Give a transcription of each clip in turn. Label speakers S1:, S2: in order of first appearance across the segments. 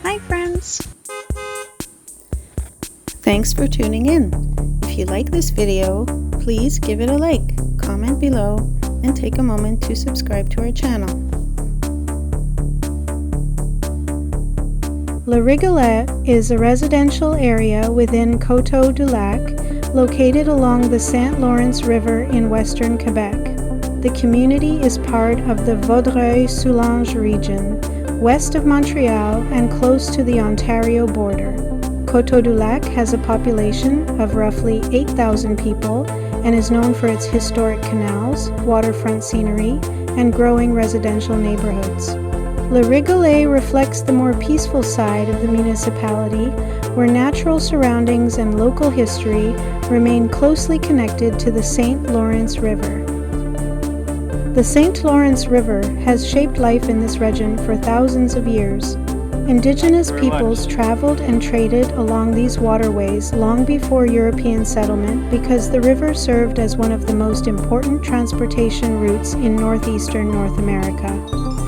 S1: Hi friends! Thanks for tuning in. If you like this video, please give it a like, comment below, and take a moment to subscribe to our channel. Le Rigolet is a residential area within Coteau-du-Lac, located along the St. Lawrence River in western Quebec. The community is part of the Vaudreuil-Soulanges region, west of Montreal and close to the Ontario border. Coteau-du-Lac has a population of roughly 8,000 people and is known for its historic canals, waterfront scenery, and growing residential neighborhoods. Le Rigolet reflects the more peaceful side of the municipality, where natural surroundings and local history remain closely connected to the St. Lawrence River. The St. Lawrence River has shaped life in this region for thousands of years. Indigenous peoples traveled and traded along these waterways long before European settlement because the river served as one of the most important transportation routes in northeastern North America.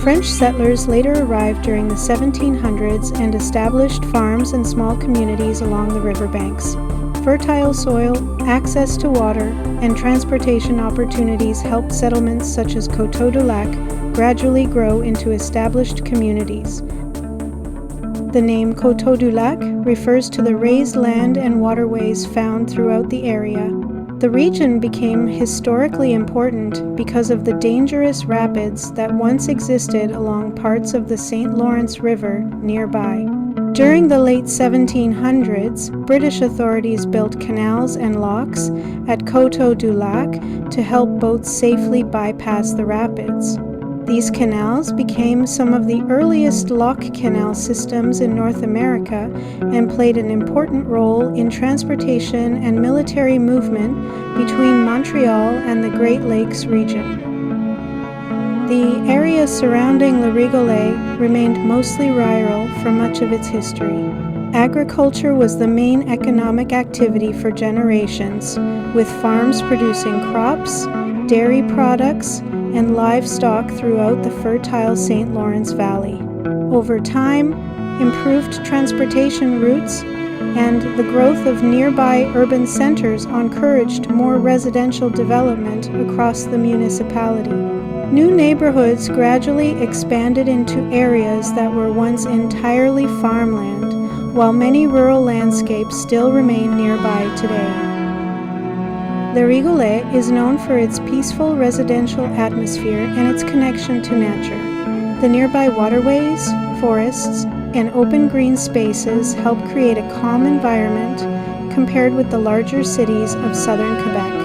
S1: French settlers later arrived during the 1700s and established farms and small communities along the riverbanks. Fertile soil, access to water, and transportation opportunities helped settlements such as Coteau-du-Lac gradually grow into established communities. The name Coteau-du-Lac refers to the raised land and waterways found throughout the area. The region became historically important because of the dangerous rapids that once existed along parts of the St. Lawrence River nearby. During the late 1700s, British authorities built canals and locks at Coteau-du-Lac to help boats safely bypass the rapids. These canals became some of the earliest lock canal systems in North America and played an important role in transportation and military movement between Montreal and the Great Lakes region. The area surrounding Le Rigolet remained mostly rural for much of its history. Agriculture was the main economic activity for generations, with farms producing crops, dairy products, and livestock throughout the fertile St. Lawrence Valley. Over time, improved transportation routes and the growth of nearby urban centers encouraged more residential development across the municipality. New neighborhoods gradually expanded into areas that were once entirely farmland, while many rural landscapes still remain nearby today. Le Rigolet is known for its peaceful residential atmosphere and its connection to nature. The nearby waterways, forests, and open green spaces help create a calm environment compared with the larger cities of southern Quebec.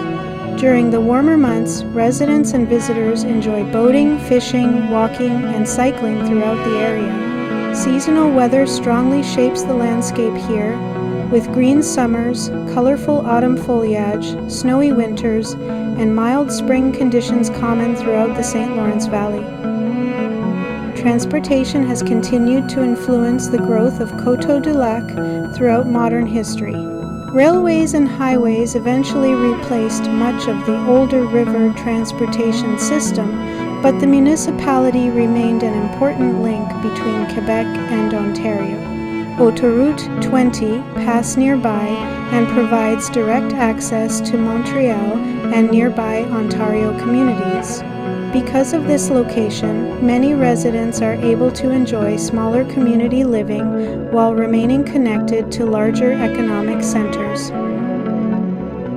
S1: During the warmer months, residents and visitors enjoy boating, fishing, walking, and cycling throughout the area. Seasonal weather strongly shapes the landscape here, with green summers, colorful autumn foliage, snowy winters, and mild spring conditions common throughout the St. Lawrence Valley. Transportation has continued to influence the growth of Coteau-du-Lac throughout modern history. Railways and highways eventually replaced much of the older river transportation system, but the municipality remained an important link between Quebec and Ontario. Autoroute 20 passes nearby and provides direct access to Montreal and nearby Ontario communities. Because of this location, many residents are able to enjoy smaller community living while remaining connected to larger economic centers.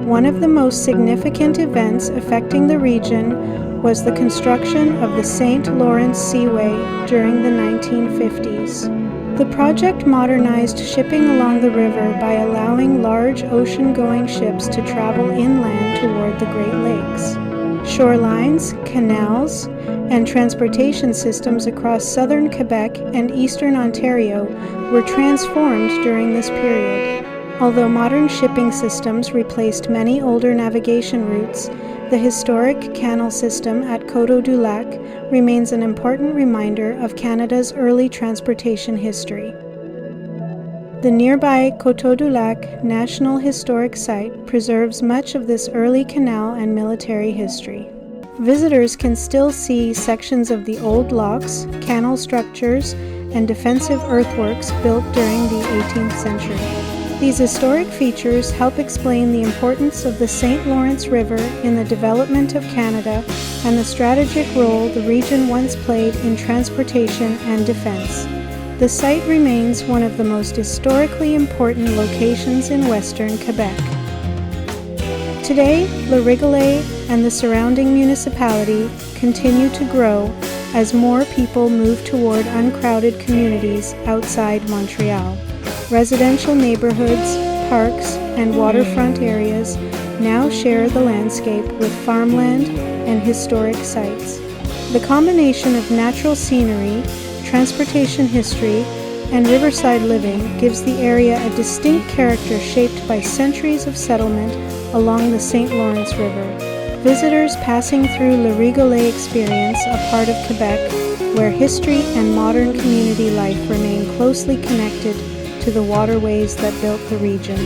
S1: One of the most significant events affecting the region was the construction of the St. Lawrence Seaway during the 1950s. The project modernized shipping along the river by allowing large ocean-going ships to travel inland toward the Great Lakes. Shorelines, canals, and transportation systems across southern Quebec and eastern Ontario were transformed during this period. Although modern shipping systems replaced many older navigation routes, the historic canal system at Coteau-du-Lac remains an important reminder of Canada's early transportation history. The nearby Coteau-du-Lac National Historic Site preserves much of this early canal and military history. Visitors can still see sections of the old locks, canal structures, and defensive earthworks built during the 18th century. These historic features help explain the importance of the St. Lawrence River in the development of Canada and the strategic role the region once played in transportation and defense. The site remains one of the most historically important locations in Western Quebec. Today, Le Rigolet and the surrounding municipality continue to grow as more people move toward uncrowded communities outside Montreal. Residential neighborhoods, parks, and waterfront areas now share the landscape with farmland and historic sites. The combination of natural scenery, transportation history, and riverside living gives the area a distinct character shaped by centuries of settlement along the St. Lawrence River. Visitors passing through Le Rigolet experience a part of Quebec where history and modern community life remain closely connected to the waterways that built the region.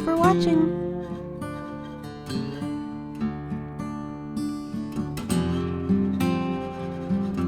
S1: for watching!